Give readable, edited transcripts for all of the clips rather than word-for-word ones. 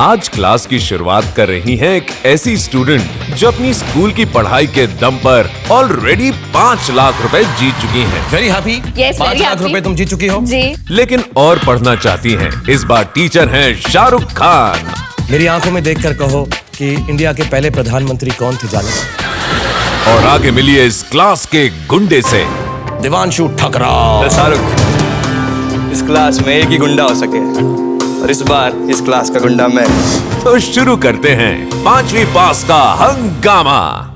आज क्लास की शुरुआत कर रही है एक ऐसी स्टूडेंट जो अपनी स्कूल की पढ़ाई के दम पर ऑलरेडी 5 लाख रुपए जीत चुकी हैं। Very happy. 5 लाख रुपए तुम जीत चुकी हो जी। लेकिन और पढ़ना चाहती हैं। इस बार टीचर हैं शाहरुख खान। मेरी आंखों में देखकर कहो कि इंडिया के पहले प्रधानमंत्री कौन थे जाने। और आगे मिलिए इस क्लास के गुंडे से, देवांशु ठकराल। शाहरुख, इस क्लास में एक ही गुंडा हो सके और इस बार इस क्लास का गुंडा मैं। तो शुरू करते हैं 5वीं पास का हंगामा।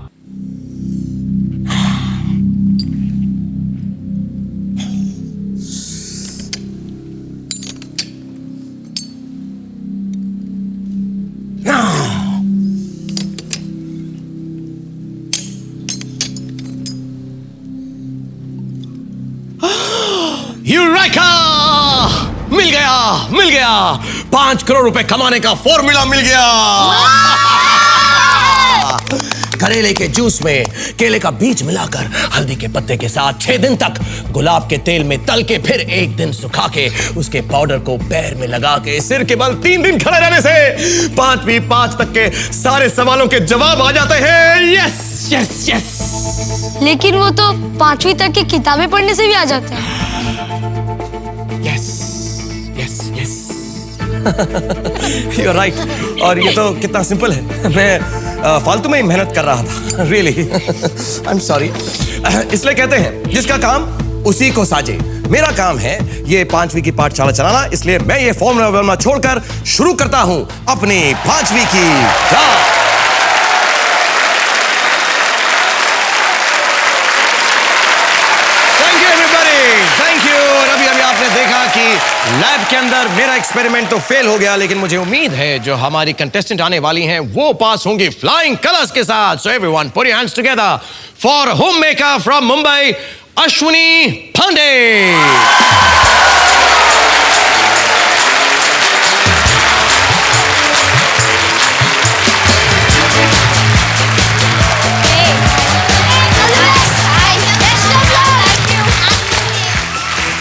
यूरेका! मिल गया 5 करोड़ रुपए कमाने का फॉर्मूला मिल गया। करेले के जूस में केले का बीज मिलाकर हल्दी के पत्ते के साथ 6 दिन तक गुलाब के तेल में तल के फिर 1 दिन सुखा के उसके पाउडर को पैर में लगा के सिर के बल 3 दिन खड़े रहने से 5वीं पास तक के सारे सवालों के जवाब आ जाते हैं। Yes yes yes. लेकिन वो तो 5वीं तक की किताबें पढ़ने से भी आ जाते हैं। Yes yes yes. You are right. और ये तो कितना सिंपल है। मैं फालतू में ही मेहनत कर रहा था। Really I am sorry. इसलिए कहते हैं जिसका काम उसी को साजे। मेरा काम है ये 5वीं की पाठशाला चलाना, इसलिए मैं ये फॉर्मूला छोड़कर शुरू करता हूं अपनी 5वीं की क्लास। आपने देखा कि लैब के अंदर मेरा एक्सपेरिमेंट तो फेल हो गया, लेकिन मुझे उम्मीद है जो हमारी कंटेस्टेंट आने वाली हैं वो पास होंगी फ्लाइंग कलर्स के साथ। So everyone put your hands together for home maker from Mumbai, Ashwini Pandey.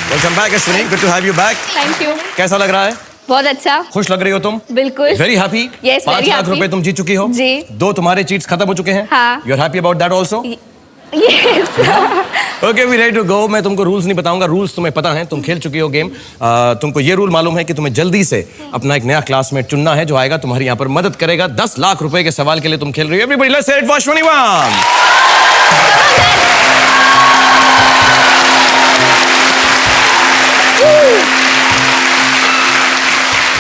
Welcome back Ashwini, good to have you back. Thank you. कैसा लग रहा है? बहुत अच्छा। खुश लग रही हो तुम? बिल्कुल। Very happy. 5 लाख रुपए तुम जीत चुकी हो जी। 2 तुम्हारे चीट्स खत्म हो चुके हैं। हाँ। You are happy about that also? Yes. Okay we ready to go. मैं तुमको रूल्स नहीं बताऊंगा, रूल्स तुम्हें पता है, तुम खेल चुकी हो गेम। तुमको ये रूल मालूम है कि तुम्हें जल्दी से अपना एक नया क्लासमेट चुनना है जो आएगा तुम्हारी यहाँ पर मदद करेगा। 10 लाख रुपए के सवाल के लिए तुम खेल रही हो। Everybody let's say it for Ashwini one.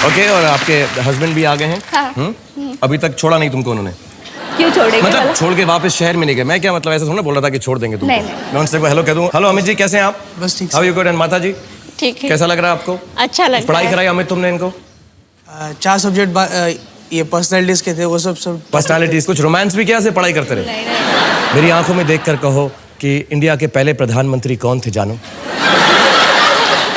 Okay और आपके हस्बैंड भी आ गए हैं। हाँ। अभी तक छोड़ा नहीं तुमको उन्होंने? क्यों छोड़ेंगे? मतलब छोड़ के वापस शहर में नहीं गए? मैं क्या मतलब ऐसा थोड़ा बोल रहा था कि छोड़ देंगे तुमको। नहीं। मैं उनसे हेलो कह दूं। हेलो अमित जी, कैसे हैं आप? बस ठीक। How you good? एंड माता जी ठीक है। कैसा लग रहा है आपको? अच्छा लग पढ़ाई रहा है। कराई अमित तुमने इनको? 4 सब्जेक्ट ये पर्सनालिटीज के थे, वो सब पर्सनालिटीज। कुछ रोमांस भी किया से पढ़ाई करते रहे? नहीं। मेरी आंखों में देखकर कहो कि इंडिया के पहले प्रधानमंत्री कौन थे जानो।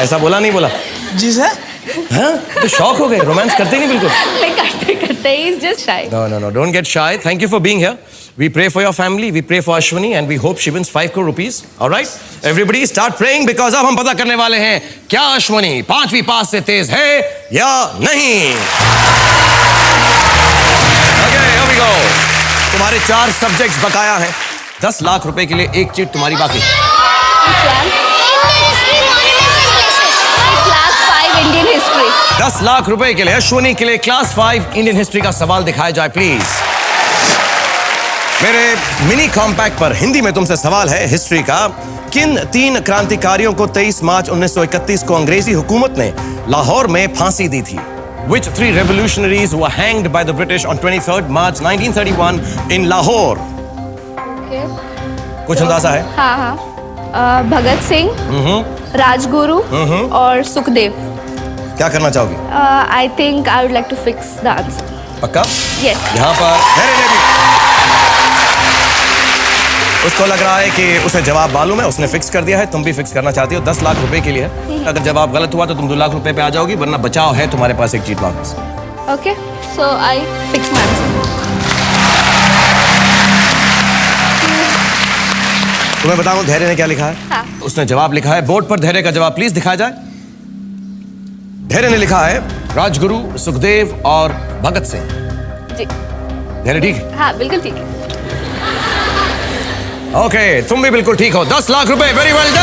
ऐसा बोला नहीं बोला? जी सर। हाँ तो शौक हो गए, रोमांस करते नहीं बिल्कुल? नहीं करते he is just shy. No, don't get shy. Thank you for being here. We pray for your family, we pray for Ashwini and we hope she wins 5 crore rupees. All right? Everybody start praying because अब हम पता करने वाले हैं क्या अश्विनी 5वीं पास से तेज है या नहीं। Okay, here we go. तुम्हारे 4 सब्जेक्ट्स बकाया हैं। 10 लाख रुपए के लिए एक चीट तुम्हारी बाकी। Class 5 Indian history. 10 लाख रुपए के लिए अश्विनी के लिए क्लास 5 इंडियन हिस्ट्री का सवाल दिखाया जाए प्लीज। मेरे मिनी कॉम्पैक्ट पर हिंदी में तुमसे सवाल है हिस्ट्री का। किन 3 क्रांतिकारियों को 23 मार्च 1931 को अंग्रेजी हुकूमत ने लाहौर में फांसी दी थी? Which 3 revolutionaries were hanged by the British on 23rd March 1931 in Lahore? कुछ अंदाजा है? हाँ। भगत सिंह, राजगुरु और सुखदेव। क्या करना चाहोगी? I think I would like to fix the answer. पक्का? यस। यहाँ पर उसको लग रहा है कि उसे जवाब मालूम है, उसने फिक्स कर दिया है। तुम भी फिक्स करना चाहती हो। 10 लाख रुपए के लिए है। अगर जवाब गलत हुआ तो तुम 2 लाख रुपए पे आ जाओगी, वरना बचाव है तुम्हारे पास एक चीट वापस। Okay so I fix my answer. तुम्हें बताऊं धैर्य ने क्या लिखा है? हाँ। उसने जवाब लिखा है बोर्ड पर। धैर्य का जवाब प्लीज दिखाया जाए। धैर्य ने लिखा है राजगुरु, सुखदेव और भगत सिंह। जी धैर्य ठीक है? हाँ बिल्कुल ठीक है। ओके, तुम भी बिल्कुल ठीक हो। 10 लाख रुपए, वेरी वेल डन।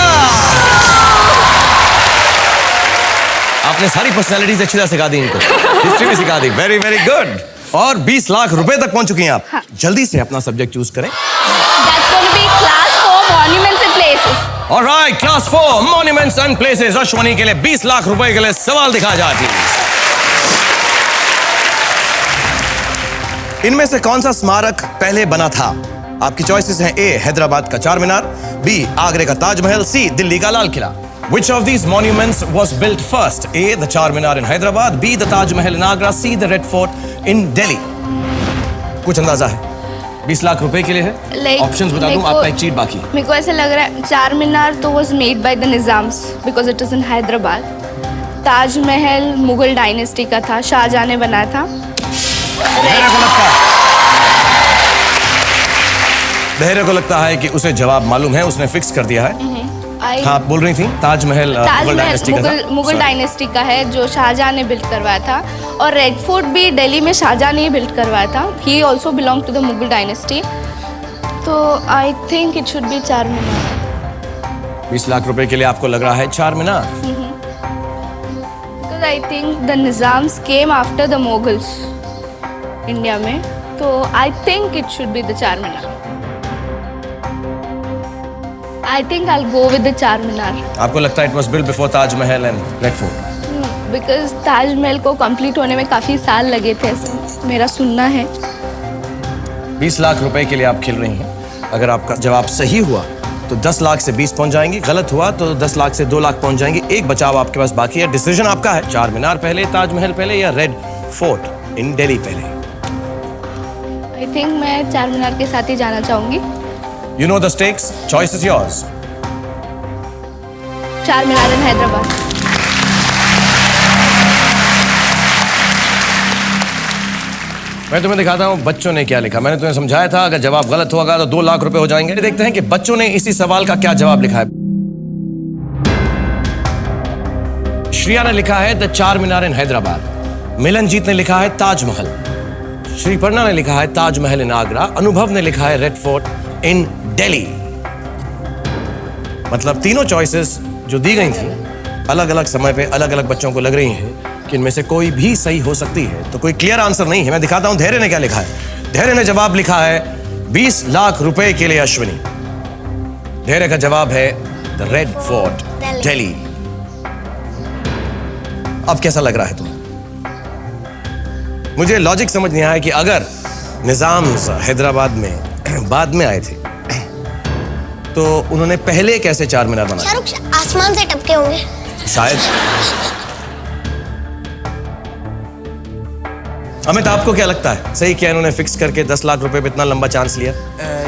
आपने सारी पर्सनालिटीज अच्छी तरह सिखा दी इनको, हिस्ट्री भी सिखा दी, वेरी वेरी गुड। और 20 लाख रुपए तक पहुंच चुकी हैं आप। जल्दी से अपना सब्जेक्ट चूज करें। That's going to be class 4 monuments and places. Alright, class 4 monuments and places. Ashwani के लिए 20 लाख रुपए के लिए सवाल दिखा जाती है। इनमें से कौन सा स्मारक पहले बना था? आपकी चॉइसेस हैं ए हैदराबाद का चार मीनार, बी आगरे का ताजमहल, सी दिल्ली का Lal Qila. Which of these monuments was built first? A. The Charminar in Hyderabad, B. The Taj Mahal in Agra, C. The Red Fort in Delhi. कुछ अंदाजा है? 20 लाख रुपए के लिए है। ऑप्शंस बता दूं, आपका एक चीट बाकी है। मेरे को ऐसा लग रहा है चार मीनार तो was made by the Nizams because it is in Hyderabad. Taj Mahal Mughal dynasty का था, शाहजहां ने बनाया था। धैर्य को लगता है कि उसे जवाब मालूम है, उसने फिक्स कर दिया है। हाँ, आप बोल रही थी ताजमहल मुगल डायनेस्टी का था। मुगल डायनेस्टी का है जो शाहजहां ने बिल्ड करवाया था, और रेड फोर्ट भी दिल्ली में शाहजहां ने ही बिल्ड करवाया था। He also belong to the Mughal dynasty. तो I think it should be Charminar. 20 lakh रुपए के लिए आपको लग रहा है Charminar? Because I think the Nizams came after the Moguls India में, तो I think it should be the Charminar. I think I'll go with the Charminar. आपको लगता है it was built before Taj Mahal and Red Fort? Because Taj Mahal को complete होने में काफी साल लगे थे, ऐसा मेरा सुनना है। 20 लाख रुपए के लिए आप खेल रही हैं। अगर आपका जवाब सही हुआ तो 10 लाख से 20 पहुंच जाएंगी, गलत हुआ तो 10 लाख से 2 लाख पहुंच जाएंगी। एक बचाव आपके पास बाकी है। डिसीजन आपका है, चार मीनार पहले, ताजमहल पहले या रेड फोर्ट इन दिल्ली पहले? I think मैं चार मीनार के साथ ही जाना चाहूंगी। You know the stakes. Choice is yours. चार मीनार इन हैदराबाद। मैं तुम्हें दिखाता हूं बच्चों ने क्या लिखा। मैंने तुम्हें समझाया था अगर जवाब गलत होगा तो 2 लाख रुपए हो जाएंगे। देखते हैं कि बच्चों ने इसी सवाल का क्या जवाब लिखा है। श्रिया ने लिखा है द चार मीनार इन हैदराबाद। मिलनजीत ने लिखा है ताजमहल। श्रीपर्णा ने लिखा है ताजमहल इन आगरा। अनुभव ने लिखा है रेड फोर्ट इन दिल्ली। मतलब तीनों चॉइसेस जो दी गई थी अलग अलग समय पे अलग अलग बच्चों को लग रही हैं कि इनमें से कोई भी सही हो सकती है, तो कोई क्लियर आंसर नहीं है। मैं दिखाता हूं धैर्य ने क्या लिखा है। धैर्य ने जवाब लिखा है 20 लाख रुपए के लिए अश्विनी। धैर्य का जवाब है द रेड फोर्ट दिल्ली। अब कैसा लग रहा है तुम्हें? मुझे लॉजिक समझ नहीं आया कि अगर निजाम्स हैदराबाद में बाद में आए थे तो उन्होंने पहले कैसे चार मीनार बनाया? शाहरुख आसमान से टपके होंगे शायद। अमित, आपको क्या लगता है सही क्या इन्होंने फिक्स करके 10 लाख रुपए पे इतना लंबा चांस लिया?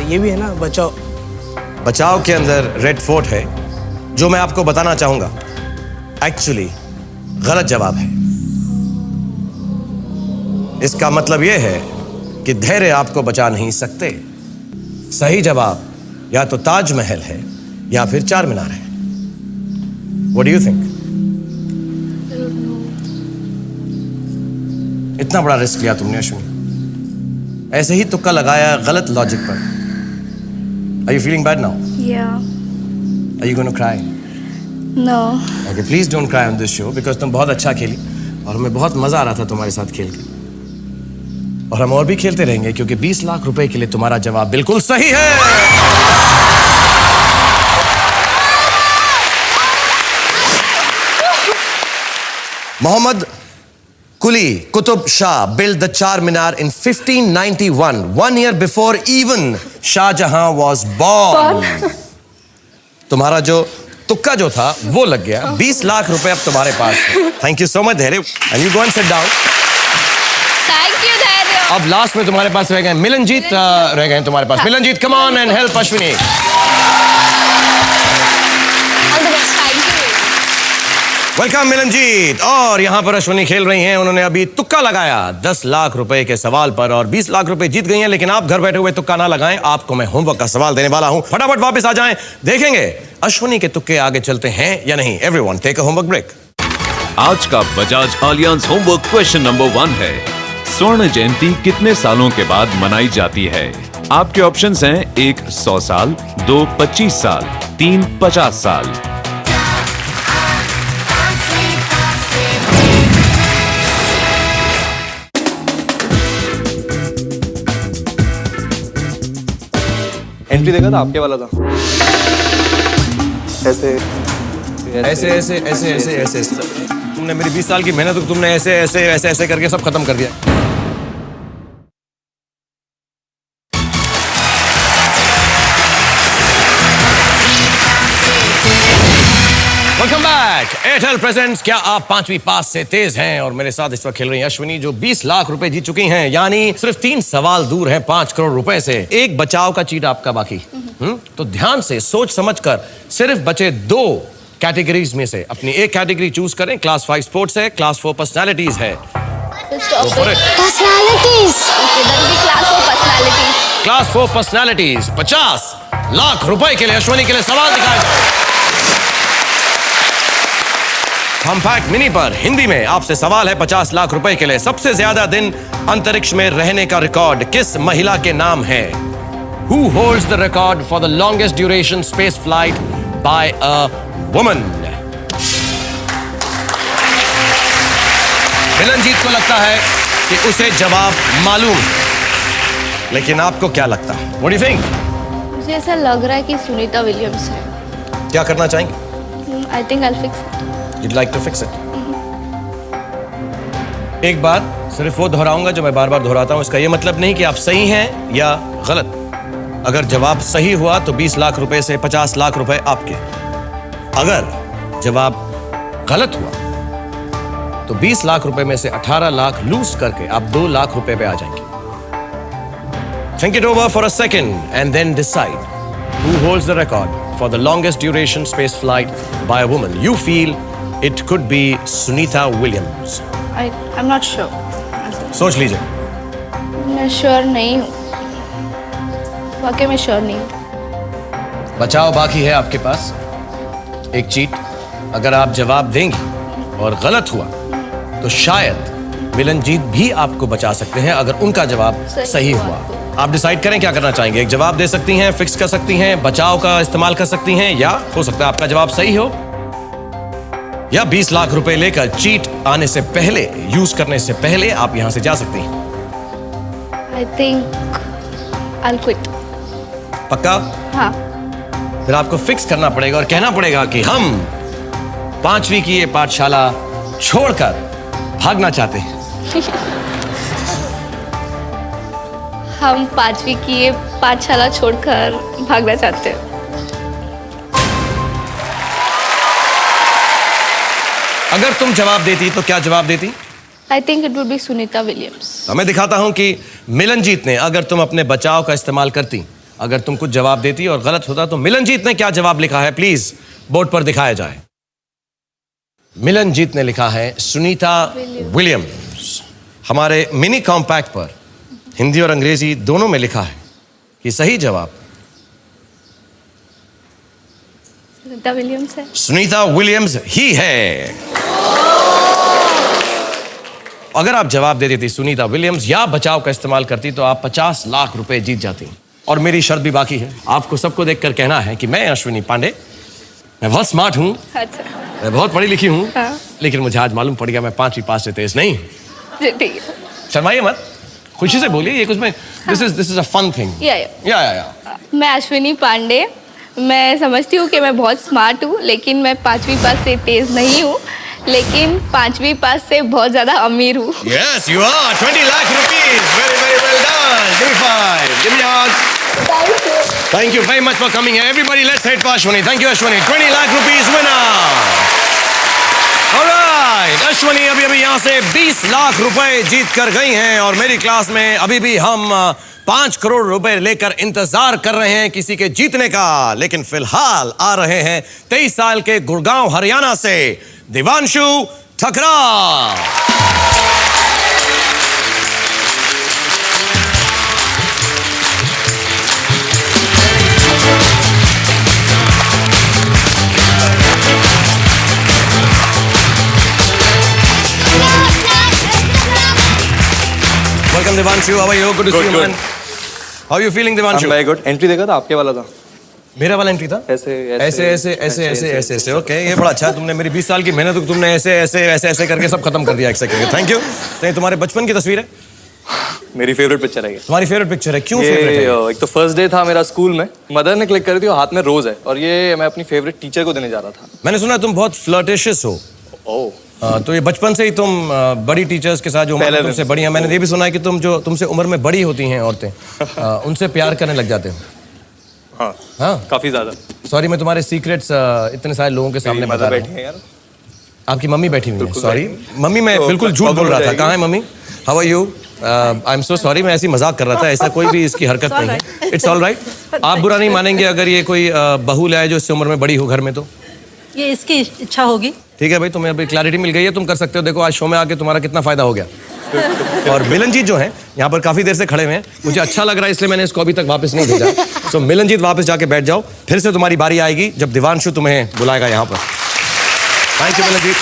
ये भी है ना बचाओ। बचाव के अंदर रेड फोर्ट है, जो मैं आपको बताना चाहूंगा एक्चुअली गलत जवाब है। इसका मतलब यह है कि धैर्य आपको बचा नहीं सकते। सही जवाब या तो ताजमहल है या फिर चार मीनार है। What do you think? इतना बड़ा रिस्क लिया तुमने अश्विनी, ऐसे ही तुक्का लगाया गलत लॉजिक पर। Are you feeling bad now? Yeah. Are you going to cry? No. Okay, please don't cry on this show because तुम बहुत अच्छा खेली और हमें बहुत मजा आ रहा था तुम्हारे साथ खेल के, और हम और भी खेलते रहेंगे क्योंकि 20 लाख रुपए के लिए तुम्हारा जवाब बिल्कुल सही है। मोहम्मद कुली Qutub Shah built the Charminar in 1591, 1 year before even Shahjahan was born. तुम्हारा जो तुक्का जो था वो लग गया। 20 लाख रुपए अब तुम्हारे पास है। थैंक यू सो मच धैर्य, and you go and sit down. Thank you, धैर्य। अब लास्ट में तुम्हारे पास रह गए मिलनजीत, रह गए तुम्हारे पास Milanjeet. Come on and help Ashwini. Welcome Milanjeet. और यहां पर अश्विनी खेल रही हैं, उन्होंने अभी तुक्का लगाया 10 लाख रुपए के सवाल पर और 20 लाख रुपए जीत गई हैं। लेकिन आप घर बैठे हुए तुक्का ना लगाएं, आपको मैं होमवर्क का सवाल देने वाला हूं। फटाफट वापस आ जाएं, देखेंगे अश्विनी के तुक्के आगे चलते हैं या नहीं। Everyone take a homework break. आज का Bajaj Allianz homework question number 1 है, स्वर्ण जयंती कितने सालों के बाद मनाई जाती है? आपके ऑप्शंस हैं 1 100 साल, 2 25 साल, 3 50 साल। एंट्री देखा था आपके वाला था। ऐसे ऐसे ऐसे ऐसे ऐसे ऐसे ऐसे तुमने मेरी 20 साल की मेहनत को तुमने ऐसे ऐसे ऐसे ऐसे करके सब खत्म कर दिया। Welcome back. एयरटेल प्रेजेंट्स क्या आप 5वीं पास से तेज हैं? और मेरे साथ इस वक्त खेल रही हैं अश्विनी, जो 20 लाख रुपए जीत चुकी हैं, यानी सिर्फ 3 सवाल दूर हैं 5 करोड़ रुपए से। एक बचाव का चीट आपका बाकी। तो ध्यान से सोच समझकर सिर्फ बचे 2 कैटेगरीज में से अपनी एक कैटेगरी चूज करें। क्लास 5 स्पोर्ट्स है, क्लास 4 पर्सनालिटीज है। पर्सनालिटीज। क्लास 4 पर्सनालिटीज 50 लाख रुपए के लिए अश्विनी के लिए सवाल दिखाएं। कॉम्पैक्ट मिनी पर हिंदी में आपसे सवाल है 50 लाख रुपए के लिए। सबसे ज्यादा दिन अंतरिक्ष में रहने का रिकॉर्ड किस महिला के नाम है? Who holds the record for the longest duration space flight by a woman? मिलनजीत को लगता है कि उसे जवाब मालूम, लेकिन आपको क्या लगता है? What do you think? मुझे ऐसा लग रहा है कि सुनीता विलियम्स है। क्या करना चाहेंगे? आई think I will fix it. You'd like to fix it? एक बात सिर्फ वो दोहराऊंगा जो मैं बार बार दोहराता हूं। इसका ये मतलब नहीं कि आप सही हैं या गलत। अगर जवाब सही हुआ तो 20 लाख रुपए से 50 लाख रुपए आपके। अगर जवाब गलत हुआ तो 20 लाख रुपए में से 18 लाख लूज करके आप 2 लाख रुपए पे आ जाएंगे। Think it over for a second and then decide who holds the record for the longest duration space flight by a woman. You feel it could be Sunita Williams. I'm not sure. सोच लीजिए। मैं sure नहीं हूँ, वाकई में sure नहीं हूँ। बचाव बाकी है आपके पास एक चीट। अगर आप जवाब देंगी और गलत हुआ तो शायद मिलनजीत भी आपको बचा सकते हैं अगर उनका जवाब सही हुआ। आप डिसाइड करें क्या करना चाहेंगे। एक जवाब दे सकती हैं, फिक्स कर सकती हैं, बचाव का इस्तेमाल कर सकती हैं, या हो सकता है आपका जवाब सही हो, या 20 लाख रुपए लेकर चीट आने से पहले, यूज करने से पहले आप यहां से जा सकती हैं। आई थिंक आई क्विट। पक्का? हाँ। फिर आपको फिक्स करना पड़ेगा और कहना पड़ेगा कि हम 5वीं की ये पाठशाला छोड़कर भागना चाहते हैं। हम 5वीं की ये पाठशाला छोड़कर भागना चाहते हैं। अगर तुम जवाब देती तो क्या जवाब देती? आई think it would be Sunita Williams. तो मैं दिखाता हूं कि मिलनजीत ने, अगर तुम अपने बचाव का इस्तेमाल करती, अगर तुम कुछ जवाब देती और गलत होता तो मिलनजीत ने क्या जवाब लिखा है, प्लीज बोर्ड पर दिखाया जाए। मिलनजीत ने लिखा है सुनीता विलियम्स। हमारे मिनी कॉम्पैक्ट पर हिंदी और अंग्रेजी दोनों में लिखा है कि सही जवाब सुनीता विलियम्स है। सुनीता विलियम्स ही है। अगर आप जवाब दे देती सुनीता विलियम्स या बचाव का इस्तेमाल करती तो आप 50 लाख रुपए जीत जाती। और मेरी शर्त भी बाकी है। आपको सबको देखकर कहना है कि मैं अश्विनी पांडे, मैं बहुत स्मार्ट हूँ, अच्छा। मैं बहुत पढ़ी लिखी हूँ, हाँ। लेकिन मुझे आज मालूम पड़ गया मैं 5वीं पास से तेज नहीं। जी ठीक है। शर्माइए मत, खुशी से बोलिए। ये कुछ में this is a fun thing. या मैं अश्विनी पांडे, मैं समझती हूँ कि मैं बहुत स्मार्ट हूँ, लेकिन मैं 5वीं पास से तेज नहीं हूँ, लेकिन 5वीं पास से बहुत ज्यादा अमीर हूँ। Yes, you are 20 lakh rupees. Very, very well done. Give me 5. Give me yours. Thank you. Thank you very much for coming here. Everybody, let's hit for Ashwini. Thank you, Ashwini. 20 lakh rupees winner. All right. Ashwini अभी यहाँ से 20 लाख रुपए जीत कर गई हैं और मेरी class में अभी भी हम 5 करोड़ रुपए लेकर इंतजार कर रहे हैं किसी के जीतने का। लेकिन फिलहाल आ रहे हैं 23 साल के गुड़गांव हरियाणा से Divanshu Thakral. Welcome Devanshu. How are you? Good to see you, man. How are you feeling, Devanshu? Very good entry देखा था आपके वाला था मेरा वाला एंट्री था ऐसे ओके ये बड़ा अच्छा है तुमने मेरी 20 साल की मेहनत को तुमने ऐसे करके सब खत्म कर दिया एक सेकंड में थैंक यू तो ये तुम्हारे बचपन की तस्वीर है मेरी फेवरेट पिक्चर है ये तुम्हारी फेवरेट पिक्चर है क्यों फेवरेट है एक तो फर्स्ट डे था मेरा स्कूल में मदर ने क्लिक करी थी और हाथ में रोज है और ये मैं अपनी फेवरेट टीचर को देने जा रहा था मैंने सुना तुम बहुत फ्लर्टिशियस हो ओह तो ये बचपन से ही तुम बड़ी टीचर्स के साथ जो उम्र में तुमसे बड़ी हैं मैंने ये भी सुना है कि तुम जो तुमसे उम्र में बड़ी होती हैं औरतें उनसे प्यार करने लग जाते हो हाँ काफी ज्यादा सॉरी मैं तुम्हारे सीक्रेट्स इतने सारे लोगों के सामने बता रहा हूँ यार आपकी मम्मी बैठी हुई है सॉरी मम्मी मैं बिल्कुल झूठ बोल रहा था कहाँ है मम्मी how are you I am so sorry मैं ऐसी मजाक कर रहा था ऐसा कोई भी इसकी हरकत नहीं है इट्स ऑल राइट आप बुरा नहीं मानेंगे अगर ये कोई बहू लाए जो इससे उम्र में बड़ी हो घर में तो ये इसकी इच्छा होगी ठीक है भाई तुम्हें अभी क्लैरिटी मिल गई है तुम कर सकते हो देखो आज शो में आके तुम्हारा कितना फायदा हो गया और मिलनजीत जो है यहाँ पर काफी देर से खड़े हुए हैं मुझे अच्छा लग रहा है इसलिए मैंने इसको अभी तक वापस नहीं भेजा सो मिलनजीत वापस जाके बैठ जाओ फिर से तुम्हारी बारी आएगी जब दिवांशु तुम्हें बुलाएगा यहाँ पर thank you Milanjeet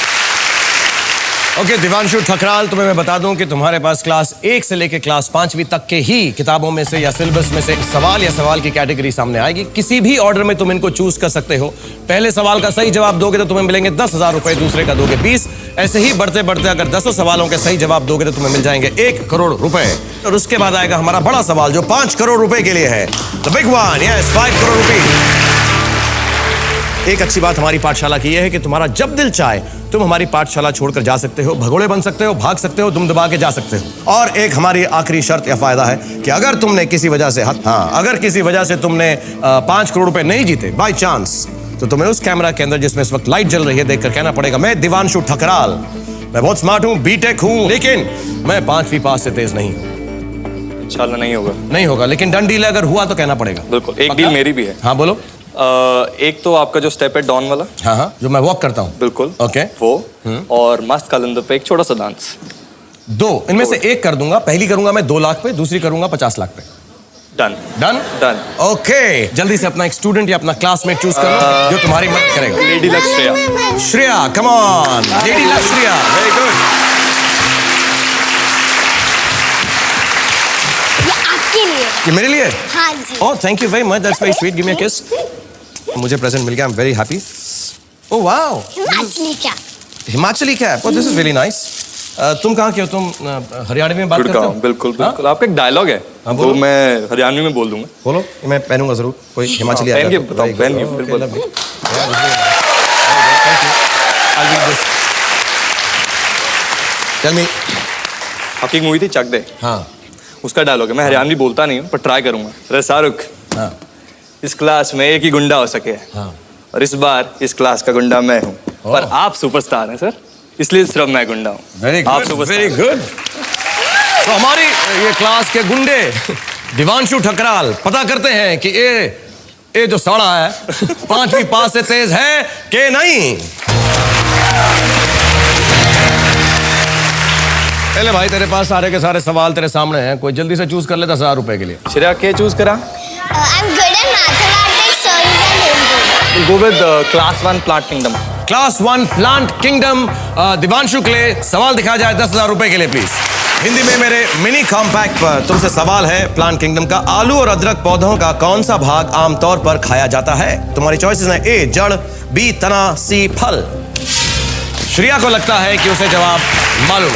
okay Divanshu Thakral तुम्हें मैं बता दूं कि तुम्हारे पास क्लास 1 से लेकर क्लास 5वीं तक के ही किताबों में से या सिलेबस में से सवाल या सवाल की कैटेगरी सामने आएगी किसी भी ऑर्डर में तुम इनको चूज कर सकते हो पहले सवाल का सही जवाब दोगे तो तुम्हें मिलेंगे 10,000 रुपए दूसरे का दोगे 20 ऐसे ही बढ़ते बढ़ते अगर 10 सवालों के सही जवाब दोगे तो तुम्हें मिल जाएंगे 1 करोड़ रुपए और उसके बाद आएगा हमारा बड़ा सवाल जो 5 करोड़ रुपए के लिए है the big one yes 5 crore रुपए एक अच्छी बात हमारी पाठशाला की यह है कि तुम्हारा जब दिल चाहे तुम हमारी पाठशाला छोड़कर जा सकते हो भगोड़े बन सकते हो भाग सकते हो दुम दबा के जा सकते हो और एक हमारी आखिरी शर्त या फायदा है कि अगर तुमने किसी वजह से अगर किसी वजह से तुमने 5 करोड़ रुपए नहीं जीते बाय चांस तो तुम्हें उस कैमरा के अंदर जिसमें इस वक्त लाइट जल रही है देखकर कहना पड़ेगा मैं दिवांशु ठकराल मैं बहुत स्मार्ट हूँ बीटेक हूँ लेकिन मैं 5वीं पास से तेज नहीं हूँ इंशाल्लाह नहीं होगा लेकिन डन डील अगर हुआ तो कहना पड़ेगा बिल्कुल एक डील मेरी भी है हाँ बोलो एक तो आपका जो स्टेप है डॉन वाला हाँ जो मैं वॉक करता हूँ बिल्कुल ओके वो और मस्त कलंदर पे एक छोटा सा डांस 2 इनमें से एक कर दूंगा पहली करूंगा मैं 2 लाख पे दूसरी करूंगा 50 लाख पे डन ओके जल्दी से अपना एक स्टूडेंट या अपना क्लासमेट चूज करो जो तुम्हारी मदद करेगा lady luck Shreya come on lady luck Shreya very good आपके लिए ये मेरे लिए हाँ जी oh thank you very much that's very sweet give me a kiss मुझे प्रेजेंट मिल गया I am very happy oh wow Himachali क्या Himachali cap oh this is very nice तुम कहाँ के हो तुम हरियाणवी में बात करते हो बिल्कुल आपका एक डायलॉग है वो मैं हरियाणवी में बोल दूंगा बोलो मैं पहनूंगा जरूर कोई हिमाचली आ पहन के बिल्कुल टेल मी आपकी एक मूवी थी चक दे हाँ उसका डायलॉग है मैं हरियाणवी बोलता नहीं हूँ पर ट्राई करूंगा अरे शाहरुख हाँ इस क्लास में एक ही गुंडा हो सके हाँ और इस बार इस क्लास का गुंडा मैं हूँ पर आप सुपरस्टार हैं सर इसलिए सिर्फ मैं गुंडा हूँ वेरी गुड तो हमारी ये क्लास के गुंडे दिवांशु ठकराल पता करते हैं कि ये जो साड़ा है 5वीं पास से तेज है कि नहीं पहले भाई तेरे पास सारे के सारे सवाल तेरे सामने हैं कोई जल्दी से चूज कर ले 10,000 रुपए के लिए श्रेया क्या चूज करा I'm good at mathematics, science and Hindi. Go with class 1 plant kingdom class 1 plant kingdom Divanshu के लिए सवाल दिखाया जाए 10,000 रुपए के लिए प्लीज हिंदी में मेरे मिनी कॉम्पैक्ट पर तुमसे सवाल है प्लांट किंगडम का आलू और अदरक पौधों का कौन सा भाग आमतौर पर खाया जाता है तुम्हारी चॉइसेस हैं ए जड़ बी तना सी फल श्रेया को लगता है कि उसे जवाब मालूम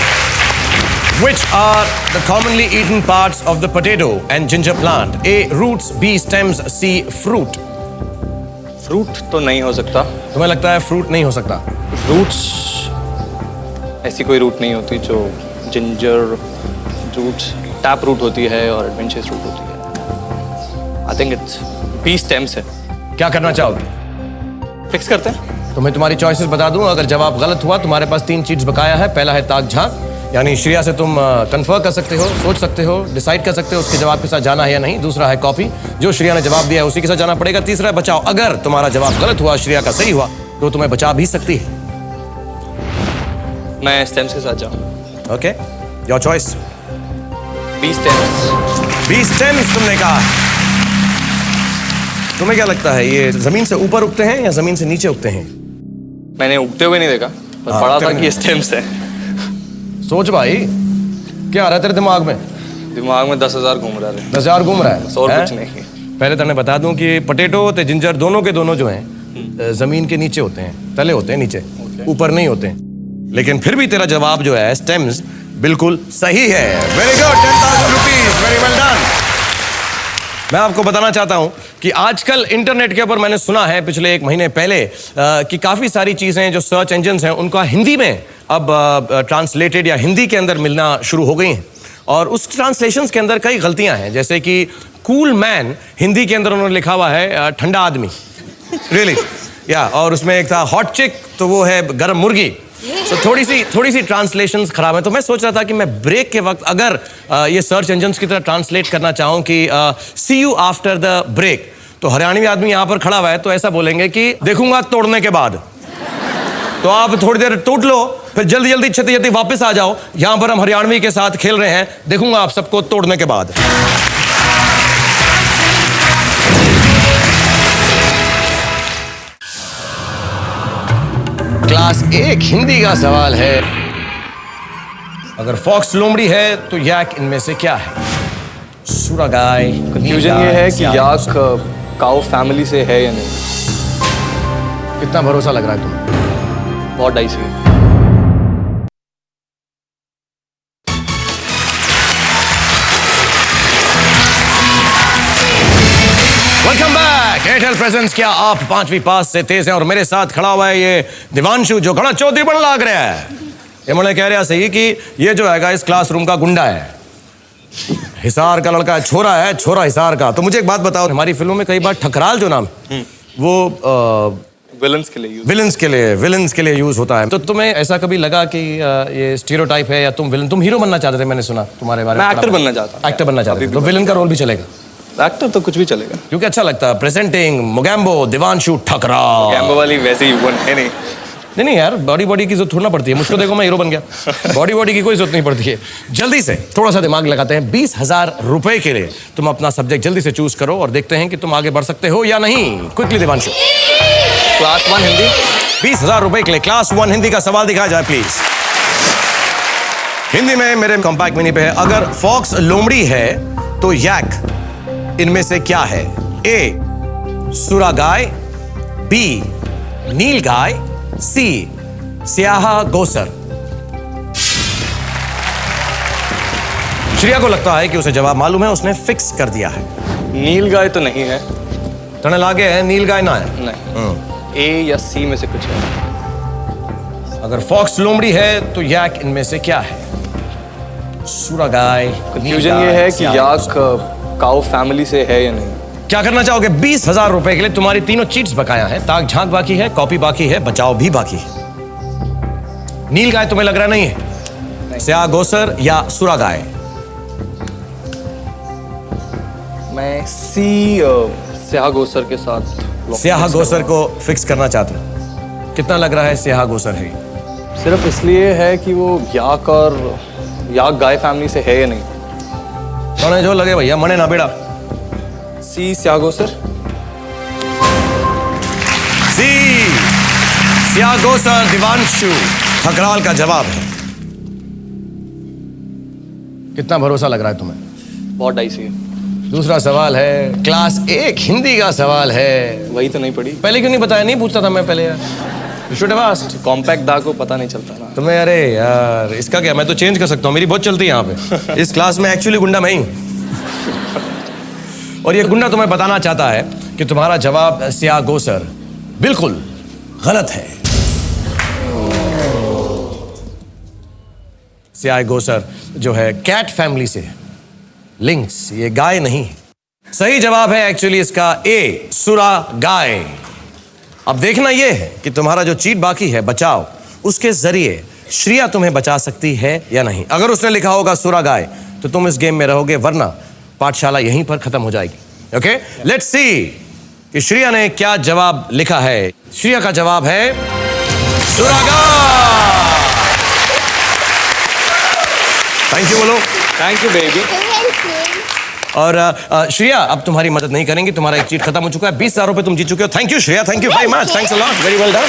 Which are the commonly eaten parts of the potato and ginger plant? A. Roots. B. Stems. C. Fruit. Fruit तो नहीं हो सकता तुम्हें लगता है फ्रूट नहीं हो सकता रूट्स ऐसी कोई रूट नहीं होती जो जिंजर रूट्स टैप रूट होती है और एडवेंचरस रूट होती है I think it's B stems है क्या करना चाहोगे फिक्स करते हैं तुम्हें तुम्हारी चॉइसेस बता दूं अगर जवाब गलत हुआ तुम्हारे पास 3 चीज बकाया है पहला है ताक झांक यानी श्रेया से तुम कन्फर्म कर सकते हो सोच सकते हो डिसाइड कर सकते हो उसके जवाब के साथ जाना है या नहीं दूसरा है कॉफी जो श्रेया ने जवाब दिया है उसी के साथ जाना पड़ेगा तीसरा है बचाओ अगर तुम्हारा जवाब गलत हुआ श्रेया का सही हुआ तो तुम्हें बचा भी सकती है मैं स्टेम्स के साथ जाऊं okay your choice B stems तुमने कहा तुम्हें क्या लगता है ये जमीन से ऊपर उगते हैं या जमीन से नीचे उगते हैं मैंने उगते हुए नहीं देखा पर पढ़ा था कि स्टेम्स है सोच भाई क्या आ रहा है तेरे दिमाग में दिमाग में 10,000 घूम रहा है। 10,000 घूम रहा है और हैं? कुछ नहीं। पहले तो मैं बता दूं कि पोटैटो ते जिंजर दोनों के दोनों जो हैं जमीन के नीचे होते हैं, तले होते हैं नीचे, ऊपर नहीं होते हैं। लेकिन फिर भी तेरा जवाब जो है स्टेम्स बिल्कुल सही है। Very good, 10,000 rupees, very well done. मैं आपको बताना चाहता हूं कि आजकल इंटरनेट के ऊपर मैंने सुना है पिछले 1 महीने पहले कि काफ़ी सारी चीज़ें जो सर्च इंजन्स हैं उनका हिंदी में अब ट्रांसलेटेड या हिंदी के अंदर मिलना शुरू हो गई हैं। और उस ट्रांसलेशंस के अंदर कई गलतियां हैं, जैसे कि कूल मैन हिंदी के अंदर उन्होंने लिखा हुआ है ठंडा आदमी, रियली या और उसमें एक था हॉट चिक, तो वो है गर्म मुर्गी। तो थोड़ी सी ट्रांसलेशंस खराब है। तो मैं सोच रहा था कि मैं ब्रेक के वक्त अगर ये सर्च इंजन्स की तरह ट्रांसलेट करना चाहूँ कि सी यू आफ्टर द ब्रेक, तो हरियाणवी आदमी यहाँ पर खड़ा हुआ है तो ऐसा बोलेंगे कि देखूंगा तोड़ने के बाद। तो आप थोड़ी देर टूट लो, फिर जल्दी जल्दी छती छती वापस आ जाओ। यहां पर हम हरियाणवी के साथ खेल रहे हैं, देखूंगा आप सबको तोड़ने के बाद। क्लास 1 हिंदी का सवाल है, अगर फॉक्स लोमड़ी है तो याक इनमें से क्या है? सुरा गाय। कंफ्यूजन ये है कि याक काऊ फैमिली से है या नहीं। कितना भरोसा लग रहा है तुम्हें? बहुत डाइसी है। Welcome back. एयरटेल प्रेजेंस, क्या आप 5वीं पास से तेज हैं? और मेरे साथ खड़ा हुआ है ये दिवांशु, जो घना चौधरी बन लाग रहा है। ये मैंने कह रहा सही कि ये जो है इस क्लासरूम का गुंडा है, हिसार का लड़का है, छोरा हिसार का। तो मुझे एक बात बताओ, हमारी फिल्मों में कई बार ठकराल जो नाम वो विलन्स के लिए यूज होता है। तो तुम्हें ऐसा कभी लगा कि ये स्टीरियोटाइप है या तुम विलन, तुम हीरो बनना चाहते थे? मैंने सुना तुम्हारे बारे में। मैं एक्टर बनना चाहता थे, तो विलन का रोल भी चलेगा? एक्टर तो कुछ भी चलेगा, क्योंकि अच्छा लगता है। प्रेजेंटिंग मोगैम्बो दिवांशु ठकराल। गैम्बो वाली वैसे ही वन है नहीं। नहीं यार, बॉडी की जरूरत थोड़ा ना पड़ती है। मुझको देखो, मैं हीरो बन गया। बॉडी की कोई जरूरत नहीं पड़ती है। जल्दी से थोड़ा सा दिमाग लगाते हैं। 20,000 रुपए के लिए तुम अपना सब्जेक्ट जल्दी से चूज करो और देखते हैं कि तुम आगे बढ़ सकते हो या नहीं। क्विकली दिवांशु। क्लास 1 हिंदी। 20,000 रुपए के लिए क्लास 1 हिंदी का सवाल दिखाया जाए प्लीज। हिंदी में मेरे कॉम्पैक्ट मिनी पे है, अगर फॉक्स लोमड़ी है तो याक इनमें से क्या है? ए सुरा गाय, बी नील गाय, सी स्याहा गोसर। श्रेया को लगता है कि उसे जवाब मालूम है, उसने फिक्स कर दिया है। नील गाय तो नहीं है। तने लागे है नील गाय ना है? नहीं। ए या सी में से कुछ है। अगर फॉक्स लोमड़ी है तो याक इनमें से क्या है? सुरा गाय। कंफ्यूजन ये है कि याक काऊ फैमिली से है या नहीं। क्या करना चाहोगे? 20,000 रुपए के लिए तुम्हारी तीनों चीट्स बकाया है। ताक झांक बाकी है, कॉपी बाकी है, बचाव भी बाकी है। नील गाय तुम्हें लग रहा नहीं है? स्याह गोसर या सुरा गाय? मैं सी स्याह गोसर के साथ स्याह गोसर को फिक्स करना चाहते हो? कितना लग रहा है स्याह गोसर है? सिर्फ इसलिए है कि वो याक गाय फैमिली से है या नहीं। तो जो लगे भैया, मने ना बेड़ा। सी स्याह गोसर। सी स्याह गोसर दिवांशु ठकराल का जवाब है। कितना भरोसा लग रहा है तुम्हें? बहुत डाइसी है। दूसरा सवाल है, क्लास 1 हिंदी का सवाल है। वही तो नहीं पड़ी। पहले क्यों नहीं बताया? नहीं पूछता था मैं पहले यार। Should have asked. कॉम्पैक्ट दा को पता नहीं चलता ना। तुम्हें अरे यार, इसका क्या, मैं तो चेंज कर सकता हूँ, मेरी बहुत चलती है यहाँ पे। इस क्लास में एक्चुअली गुंडा मैं ही हूँ। और ये गुंडा तुम्हें बताना चाहता है कि तुम्हारा जवाब स्याह गोसर बिल्कुल गलत है। स्याह गोसर जो है कैट फैमिली से है, लिंक्स, ये गाय नहीं है। सही जवाब है एक्चुअली इसका ए सुरा गाय। अब देखना यह है कि तुम्हारा जो चीट बाकी है बचाओ, उसके जरिए श्रेया तुम्हें बचा सकती है या नहीं। अगर उसने लिखा होगा सुरा गाय तो तुम इस गेम में रहोगे, वरना पाठशाला यहीं पर खत्म हो जाएगी। ओके, लेट्स सी कि श्रेया ने क्या जवाब लिखा है। श्रेया का जवाब है सुरा गाय। थैंक यू बोलो। Thank you baby. और श्रेया अब तुम्हारी मदद नहीं करेंगी, तुम्हारा एक चीट खत्म हो चुका है। 20,000 रुपए तुम जीत चुके हो। Thank you Shreya, thank you very much, thanks a lot, very well done.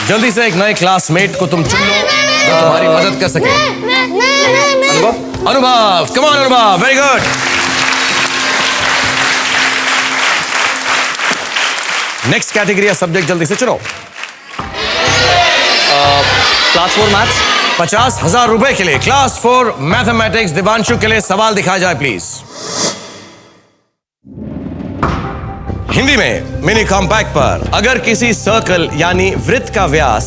जल्दी से एक नए क्लासमेट को तुम चुन लो जो तुम्हारी मदद कर सके। अनुभव, कम ऑन अनुभव, वेरी गुड। नेक्स्ट कैटेगरी या सब्जेक्ट जल्दी से चुनो। Class 4 maths. 50,000 रुपए के लिए क्लास 4 मैथमेटिक्स दिवांशु के लिए सवाल दिखाया जाए प्लीज। हिंदी में मिनी कॉम्पैक्ट पर अगर किसी सर्कल यानी वृत्त का व्यास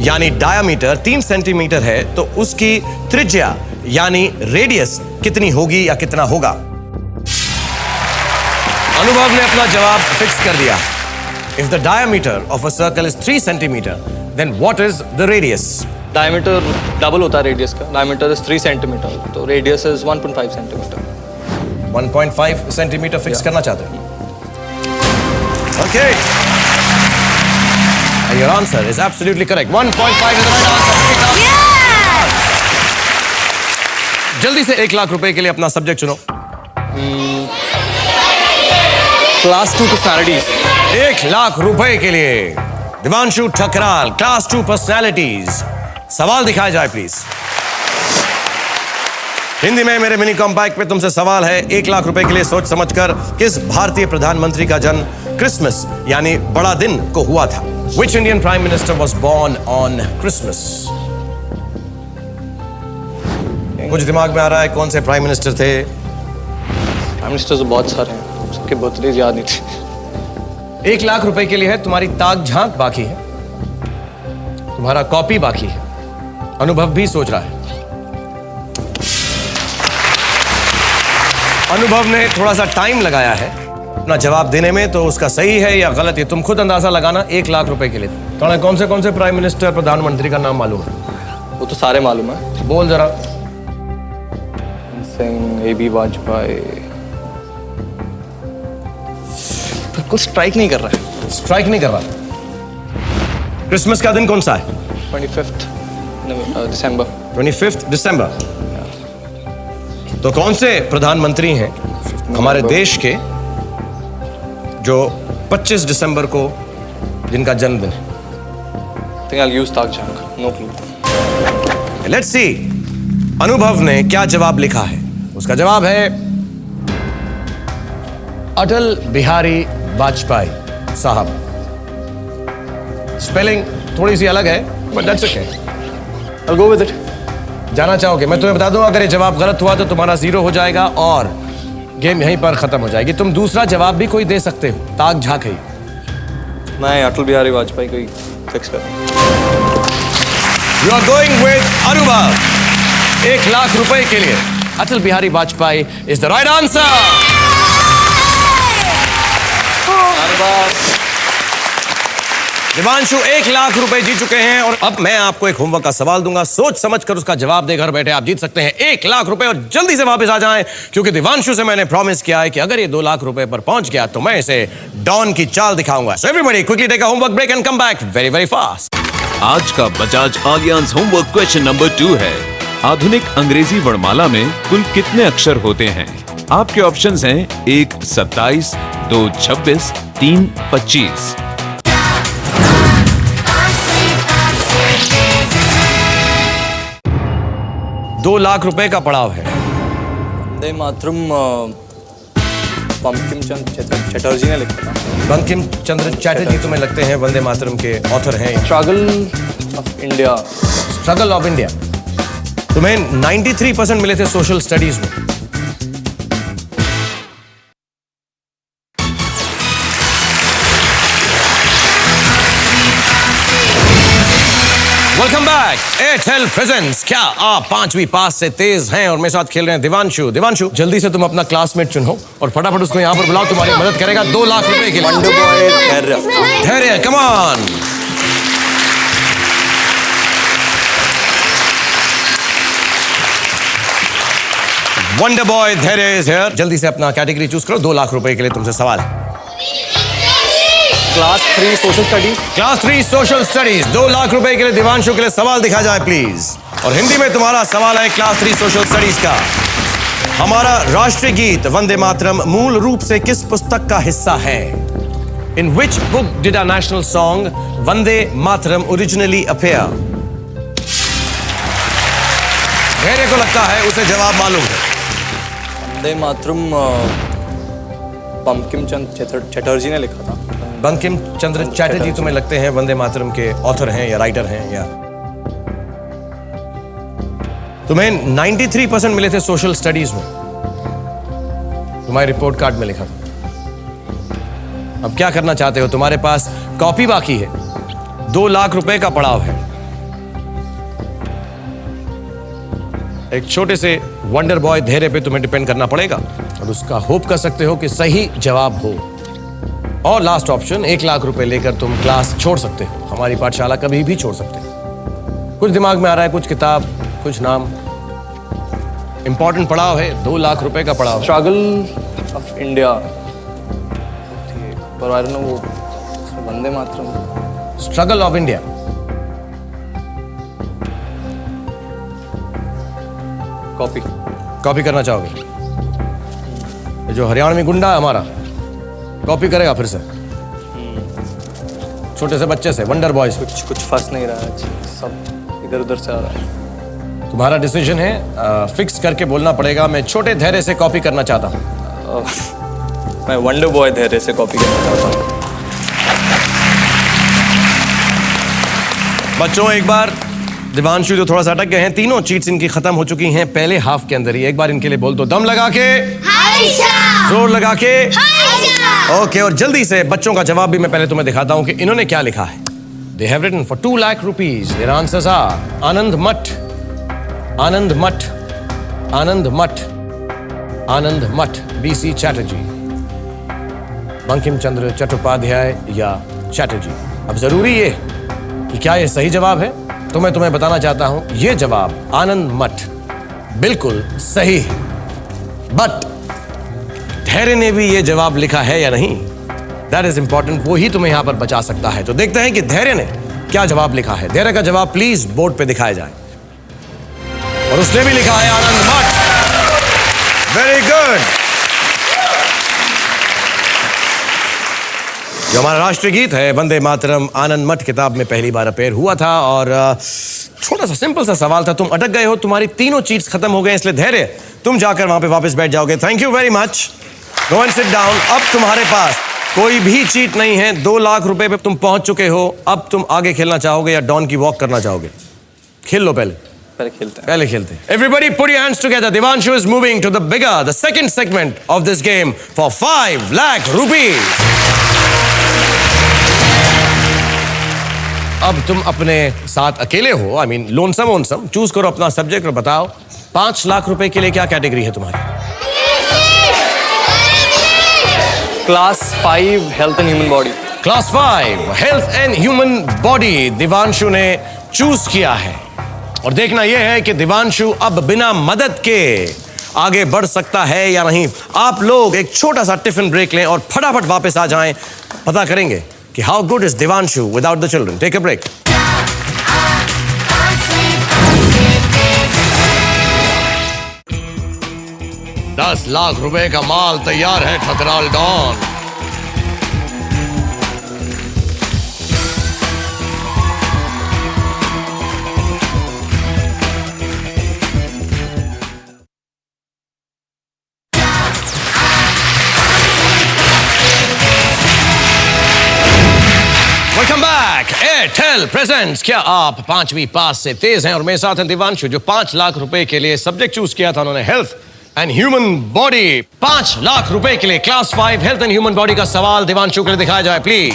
यानी डायामीटर 3 सेंटीमीटर है तो उसकी त्रिज्या यानी रेडियस कितनी होगी या कितना होगा? अनुभव ने अपना जवाब फिक्स कर दिया। If the diameter of a circle is 3 centimeter, then what is the radius? Diameter double होता है रेडियस का। डायमीटर इज 3 सेंटीमीटर, तो radius is 1.5 centimetre. 1.5 centimetre fix करना चाहते हैं? Okay. And your answer is absolutely correct. 1.5 is the right answer. जल्दी से 1 लाख रुपए के लिए अपना सब्जेक्ट चुनो। Class 2 personalities. 1 लाख रुपए के लिए दिवांशु ठकराल, क्लास 2 पर्सनालिटीज। सवाल दिखाया जाए प्लीज। हिंदी में मेरे मिनी कॉम्पैक्ट पे तुमसे सवाल है। 1 लाख रुपए के लिए सोच समझकर किस भारतीय प्रधानमंत्री का जन्म क्रिसमस यानी बड़ा दिन को हुआ था? Which Indian Prime Minister was born on Christmas? कुछ दिमाग में आ रहा है कौन से प्राइम मिनिस्टर थे? प्राइम मिनिस्टर तो बहुत सारे हैं, सबके बर्थडे याद नहीं थे। 1 लाख रुपए के लिए है तुम्हारी ताक झांक बाकी है, तुम्हारा कॉपी बाकी है। अनुभव भी सोच रहा है। अनुभव ने थोड़ा सा टाइम लगाया है अपना जवाब देने में, तो उसका सही है या गलत ये तुम खुद अंदाजा लगाना। 1 लाख रुपए के लिए तुम्हें कौन से प्राइम मिनिस्टर प्रधानमंत्री का नाम मालूम है? वो तो सारे मालूम है। बोल जरा। सिंह, AB वाजपेयी। बिल्कुल स्ट्राइक नहीं कर रहा है। स्ट्राइक नहीं कर रहा। क्रिसमस का दिन कौन सा है? 25 दिसंबर। 25 दिसंबर। तो कौन से प्रधानमंत्री हैं हमारे देश के जो 25 दिसंबर को जिनका जन्मदिन है? think I'll use ताक झांक। No clue। लेट्स सी अनुभव ने क्या जवाब लिखा है। उसका जवाब है अटल बिहारी वाजपेयी साहब। स्पेलिंग थोड़ी सी अलग है but that's okay. I'll go with it। जाना चाहोगे? मैं तुम्हें बता दूं अगर ये जवाब गलत हुआ तो तुम्हारा 0 हो जाएगा और गेम यहीं पर खत्म हो जाएगी। तुम दूसरा जवाब भी कोई दे सकते हो, ताक झांक है। मैं अटल बिहारी वाजपेयी को ही फिक्स कर। You are going with Anubhav. 1 lakh रुपए के लिए Atal Bihari Vajpayee is the right answer. Divanshu 1 lakh रुपए जीत चुके हैं और अब मैं आपको एक होमवर्क का सवाल दूंगा। सोच समझकर उसका जवाब देकर बैठे आप जीत सकते हैं 1 लाख रुपए और जल्दी से वापस आ जाएं, क्योंकि दिवांशु से मैंने प्रॉमिस किया है कि अगर ये 2 लाख रुपए पर पहुंच गया तो मैं इसे डॉन की चाल दिखाऊंगा। So everybody quickly take a homework break and come back very very fast. आज का Bajaj Allianz homework question number 2 है, आधुनिक अंग्रेजी वर्णमाला में कुल कितने अक्षर होते हैं? आपके ऑप्शंस हैं 1 27, 2 26, 3 25। 2 लाख रुपए का पड़ाव है। वंदे मातरम बंकिम चंद्र चटर्जी ने लिखा था। बंकिम चंद्र चटर्जी तुम्हें लगते हैं वंदे मातरम के ऑथर हैं? Struggle of India. Struggle of India. तुम्हें 93% मिले थे सोशल स्टडीज में। Welcome back. Airtel presents. क्या आप 5वीं पास से तेज हैं? और मेरे साथ खेल रहे हैं दिवांशु। दिवांशु जल्दी से तुम अपना क्लासमेट चुनो और फटाफट उसको यहाँ पर बुलाओ, तुम्हारी मदद करेगा 2 लाख रुपए के लिए। वंडर बॉय धैर्य। धैर्य, कम ऑन। वंडर बॉय धैर्य इज हियर। जल्दी से अपना कैटेगरी चूज करो। 2 लाख रुपए के लिए तुमसे सवाल है। Class 3 social studies. Class 3 social studies. 2 lakh रुपए के लिए दिवांशु के लिए सवाल दिखा जाए प्लीज। और हिंदी में तुम्हारा सवाल है क्लास 3 सोशल स्टडीज का। हमारा राष्ट्रीय गीत वंदे मातरम मूल रूप से किस पुस्तक का हिस्सा है? In which book did our national song Vande Mataram originally appear? Dhairya को लगता है उसे जवाब मालूम है। वंदे मातरम बंकिम चंद्र चटर्जी ने लिखा था। बंकिम चंद्र चटर्जी तुम्हें लगते हैं वंदे मातरम के ऑथर हैं या राइटर हैं या? तुम्हें 93% मिले थे सोशल स्टडीज में, तुम्हारे रिपोर्ट कार्ड में लिखा था। अब क्या करना चाहते हो? तुम्हारे पास कॉपी बाकी है, 2 लाख रुपए का पड़ाव है। एक छोटे से वंडर बॉय धैर्य पे तुम्हें डिपेंड करना पड़ेगा और उसका होप कर सकते हो कि सही जवाब हो। और लास्ट ऑप्शन, 1 लाख रुपए लेकर तुम क्लास छोड़ सकते हो, हमारी पाठशाला कभी भी छोड़ सकते हो। कुछ दिमाग में आ रहा है, कुछ किताब, कुछ नाम। इंपॉर्टेंट पड़ाव है, 2 लाख रुपए का पड़ाव। स्ट्रगल ऑफ इंडिया, पर आई डोंट नो वो Vande Mataram. Struggle of India, copy करना चाहोगे? ये जो हरियाणवी गुंडा है हमारा, कॉपी करेगा फिर से छोटे से बच्चे से, वंडर बॉय से। कुछ फंस नहीं रहा है, सब इधर उधर से आ रहा है। तुम्हारा डिसीजन है, फिक्स करके बोलना पड़ेगा। मैं छोटे धैर्य से कॉपी करना चाहता हूं। मैं वंडर बॉय धैर्य से कॉपी करना चाहता हूं। बच्चों, एक बार दिवांशु जो थोड़ा सा अटक गए हैं, तीनों चीट्स इनकी खत्म हो चुकी हैं पहले हाफ के अंदर ही। एक बार इनके लिए बोल दो, दम लगा के, जोर लगा के, ओके। और जल्दी से बच्चों का जवाब भी मैं पहले तुम्हें दिखाता हूं कि इन्होंने क्या लिखा है। They have written for 2 lakh rupees. Their answers are Anand Math, Anand Math, Anand Math, Anand Math, BC Chatterjee, Bankim Chandra Chattopadhyay या चैटर्जी। अब जरूरी ये कि क्या ये सही जवाब है, तो मैं तुम्हें बताना चाहता हूं ये जवाब आनंद मठ बिल्कुल सही है। बट धैर्य ने भी ये जवाब लिखा है या नहीं, दैट इज इंपॉर्टेंट। वो ही तुम्हें यहां पर बचा सकता है। तो देखते हैं कि धैर्य ने क्या जवाब लिखा है। धैर्य का जवाब प्लीज बोर्ड पे दिखाया जाए। और उसने भी लिखा है आनंद मठ। Very good. जो हमारा राष्ट्रीय गीत है वंदे मातरम, आनंद मठ किताब में पहली बार अपेयर हुआ था। और छोटा सा सिंपल सा सवाल था, तुम अटक गए हो, तुम्हारी तीनों चीट्स खत्म हो गए, इसलिए धैर्य तुम जाकर वहां पे वापस बैठ जाओगे। Thank you very much, go and sit down. अब तुम्हारे पास कोई भी चीट नहीं है, 2 लाख रुपए पे तुम पहुंच चुके हो। अब तुम आगे खेलना चाहोगे या डॉन की वॉक करना चाहोगे? खेल लो पहले पहले खेलते हैं। Everybody put your hands together. Devanshu is moving to the second segment of this game for 5 lakh rupees. अब तुम अपने साथ अकेले हो, आई मीन लोनसम। चूज करो अपना सब्जेक्ट और बताओ 5 लाख रुपए के लिए क्या कैटेगरी है तुम्हारी? Class 5 health and human body. Class 5 health and human body Divanshu ने चूज किया है। और देखना यह है कि दिवांशु अब बिना मदद के आगे बढ़ सकता है या नहीं। आप लोग एक छोटा सा टिफिन ब्रेक लें और फटाफट वापस आ जाएं। पता करेंगे कि how good is Divanshu without the children. Take a break. $10 lakh रुपए का माल तैयार है Thakral Don. Welcome back. Airtel presents. क्या आप 5वीं पास से तेज हैं? और मेरे साथ हैं दिवांशु, जो 5 लाख रुपए के लिए सब्जेक्ट चूज किया था उन्होंने health and human body. 5 lakh रुपए के लिए class 5 health and human body का सवाल दिवांशु के लिए दिखाया जाए प्लीज।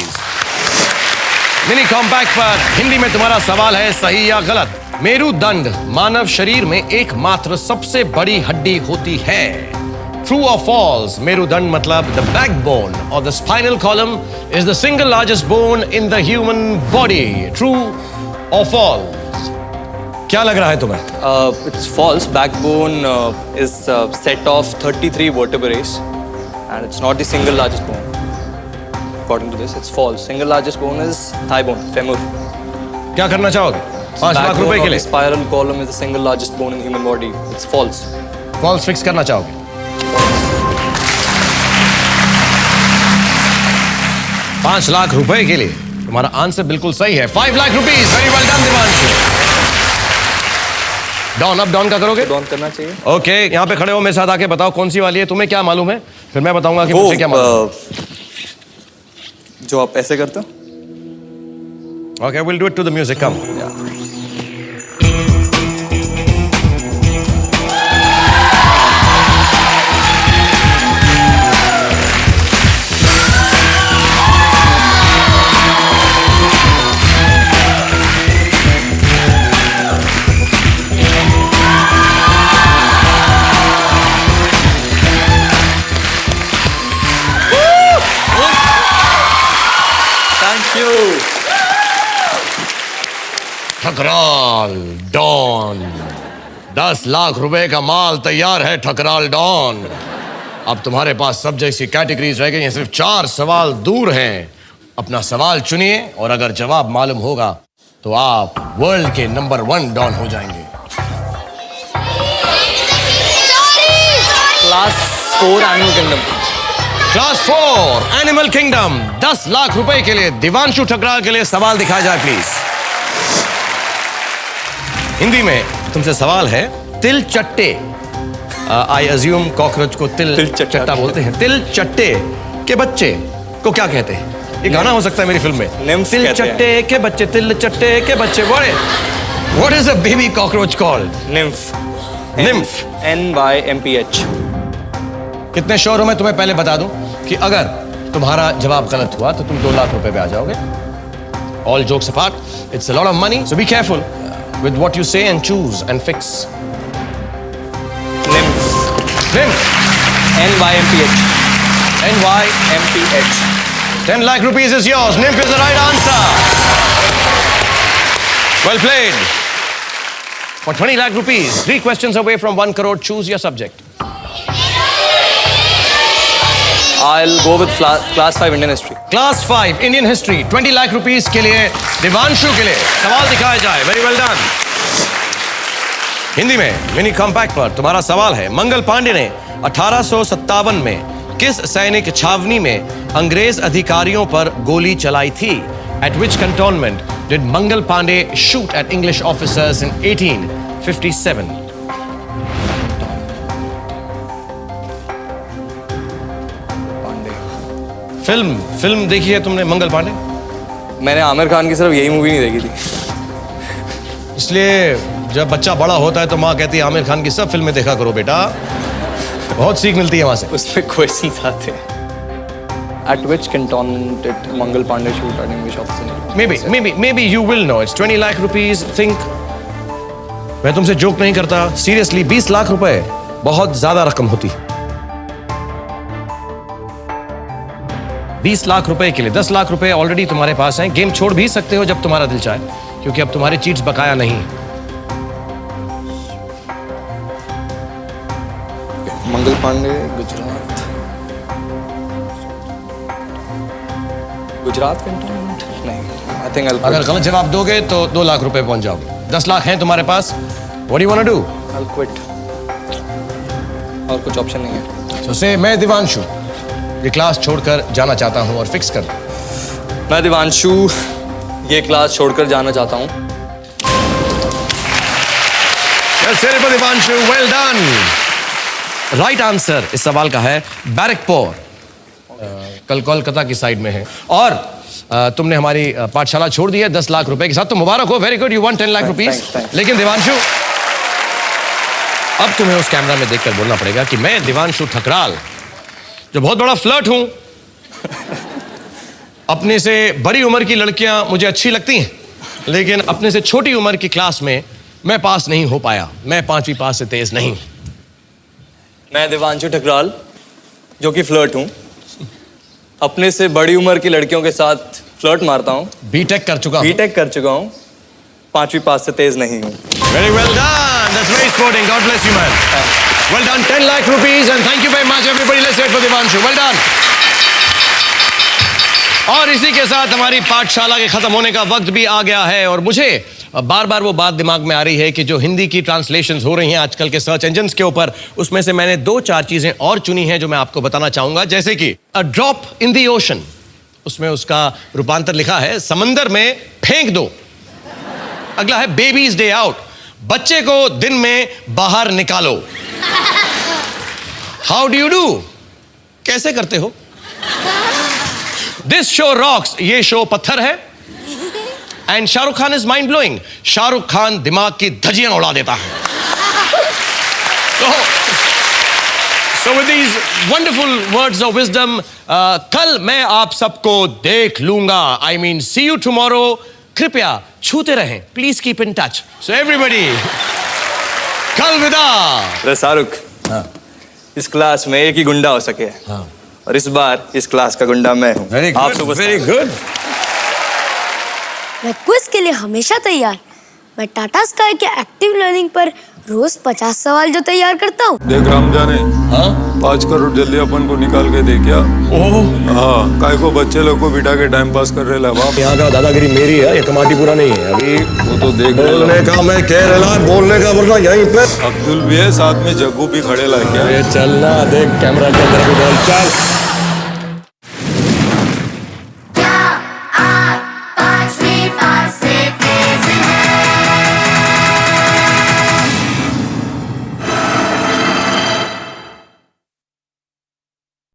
मिनी कॉम्पैक्ट पर हिंदी में तुम्हारा सवाल है, सही या गलत? मेरुदंड मानव शरीर में एकमात्र सबसे बड़ी हड्डी होती है। True or false? मेरुदंड मतलब the backbone or the spinal column is the single largest bone in the human body. True or false? क्या लग रहा है तुम्हें? It's false. Backbone is set of 33 vertebrae, and it's not the single largest bone. According to this, it's false. Single largest bone is thigh bone, femur. क्या करना चाहोगे 5 लाख रुपए के लिए? Spiral column is the single largest bone in human body. It's false. False fix करना चाहोगे? 5 लाख रुपए के लिए तुम्हारा आंसर बिल्कुल सही है। 5 lakh rupees. Very well done Divanshu. Don, अब डॉन का करोगे? डॉन करना चाहिए। ओके, यहाँ पे खड़े हो, मेरे साथ आके बताओ कौन सी वाली है, तुम्हें क्या मालूम है, फिर मैं बताऊंगा कि मुझे क्या मालूम है। जो आप ऐसे करते हो। Okay, will do it to the music, come. Thank you. Thakral Don, 10 lakh रुपए का माल तैयार है ठकराल डॉन। अब तुम्हारे पास सब जैसी कैटेगरीज रह गई हैं, सिर्फ 4 सवाल दूर हैं। अपना सवाल चुनिए और अगर जवाब मालूम होगा तो आप वर्ल्ड के नंबर 1 डॉन हो जाएंगे। Class 4 animal kingdom. Class 4 animal kingdom, 10 lakh रुपए के लिए दिवांशु ठकराल के लिए सवाल दिखाया जाए प्लीज। हिंदी में तुमसे सवाल है, तिल चट्टे, आई अज्यूम कॉकरोच को तिल चट्टा बोलते हैं, तिल चट्टे के बच्चे को क्या कहते हैं? ये गाना हो सकता है मेरी फिल्म में। निम्फ तिल कहते हैं। चट्टे के बच्चे, तिल चट्टे के बच्चे। What is a baby cockroach called? Nymph. Nymph. NYMPH। कितने श्योर हो मैं तुम्हें पहले बता दूं कि अगर तुम्हारा जवाब गलत हुआ तो तुम 2 लाख रुपए पे आ जाओगे। All jokes apart, it's a lot of money, so be careful with what you say and choose and fix. Nymph. Nymph. NYMPH। NYMPH. 10 lakh rupees is yours. Nymph is the right answer. Well played. For 20 lakh rupees, 3 questions away from 1 crore, choose your subject. I'll go with class 5 Indian history. Class 5 Indian history, 20 lakh rupees के लिए दिवांशु के लिए सवाल दिखाया जाए। Very well done. Hindi में mini compact पर तुम्हारा सवाल है, मंगल पांडे ने 1857 में किस सैनिक छावनी में अंग्रेज अधिकारियों पर गोली चलाई थी? At which cantonment did Mangal Pandey shoot at English officers in 1857? Film देखी है तुमने मंगल पांडे? मैंने आमिर खान की सिर्फ यही मूवी नहीं देखी थी। इसलिए जब बच्चा बड़ा होता है तो माँ कहती है आमिर खान की सब फिल्में देखा करो बेटा, बहुत सीख मिलती है वहां से। उसमें क्वेश्चंस आते हैं। At which cantonment did Mangal Pandey shoot at English officer? Maybe you will know. It's 20 lakh rupees. Think. मैं तुमसे जोक नहीं करता, सीरियसली 20 लाख रुपए बहुत ज्यादा रकम होती। 20 लाख रुपए के लिए 10 लाख रुपए ऑलरेडी तुम्हारे पास हैं। गेम छोड़ भी सकते हो जब तुम्हारा दिल चाहे, क्योंकि अब तुम्हारे चीट्स बकाया नहीं। मंगल पांडे गुजरात कैंटोनमेंट नहीं। आई थिंक अगर गलत जवाब दोगे तो 2 लाख रुपए पहुंच जाओगे। 10 लाख हैं तुम्हारे पास। What do you want to do? I'll quit. और कुछ ऑप्शन नहीं है। So say, मैं दिवांशु ये क्लास छोड़कर जाना चाहता हूं और फिक्स कर दो। मैं दिवांशु ये क्लास छोड़कर जाना चाहता हूँ। Divanshu, well done. Right answer इस सवाल का है बैरकपुर, कल कोलकाता की साइड में है। और तुमने हमारी पाठशाला छोड़ दी है 10 लाख रुपए के साथ, तो मुबारक हो, very good, you want 10 lakh rupees. लेकिन दिवांशु अब तुम्हें उस कैमरा में देखकर बोलना पड़ेगा कि मैं दिवांशु ठकराल जो बहुत बड़ा फ्लर्ट हूं, अपने से बड़ी उम्र की लड़कियां मुझे अच्छी लगती हैं, लेकिन अपने से छोटी उम्र की क्लास में मैं पास नहीं हो पाया। मैं 5वीं पास से तेज नहीं। मैं दिवांशु ठकराल जो कि फ्लर्ट हूँ, अपने से बड़ी उम्र की लड़कियों के साथ फ्लर्ट मारता हूँ। बीटेक कर चुका हूँ। बीटेक कर चुका हूँ, 5वीं पास से तेज नहीं हूँ। Very well done, that's very sporting, god bless you man. Well done, 10 lakh rupees and thank you very much everybody, let's wait for Divanshu, well done. और इसी के साथ हमारी पाठशाला के खत्म होने का वक्त भी आ गया है और मुझे बार बार वो बात दिमाग में आ रही है कि जो हिंदी की ट्रांसलेशंस हो रही हैं आजकल के सर्च इंजन्स के ऊपर, उसमें से मैंने 2-4 चीजें और चुनी हैं जो मैं आपको बताना चाहूंगा। जैसे कि a drop in the ocean, उसमें उसका रूपांतर लिखा है समंदर में फेंक दो। अगला है बेबीज डे आउट, बच्चे को दिन में बाहर निकालो। How do you do? कैसे करते हो? दिस शो रॉक्स, ये शो पत्थर है। And Shahrukh Khan is mind blowing, Shahrukh Khan दिमाग की धज्जियां उड़ा देता है। So with these wonderful words of wisdom, कल मैं आप सबको देख लूंगा। I mean, see you tomorrow. कृपया छूते रहें, please keep in touch. So everybody, कल विदा। अरे शाहरुख, इस क्लास में एक ही गुंडा हो सके, और इस बार इस क्लास का गुंडा मैं हूँ। आप सुपरस्टार। Very good. मैं क्विज के लिए हमेशा तैयार। मैं टाटा स्काई के एक्टिव लर्निंग पर रोज 50 सवाल जो तैयार करता हूँ। देख रामजाने, 5 करोड़ जल्दी अपन को निकाल के दे क्या? हाँ, काय को बच्चे लोग को बिठा के टाइम पास कर रहे ला बाप। यहाँ का दादागिरी मेरी है, ये कमाटी पूरा नहीं है अभी। वो तो देख बोलने का मैं केरला, बोलने का बोलना यहीं पे। अब्दुल भी है साथ में, जग्गू भी खड़े ला क्या? चलना, देख कैमरा के अंदर भी बोल, चल।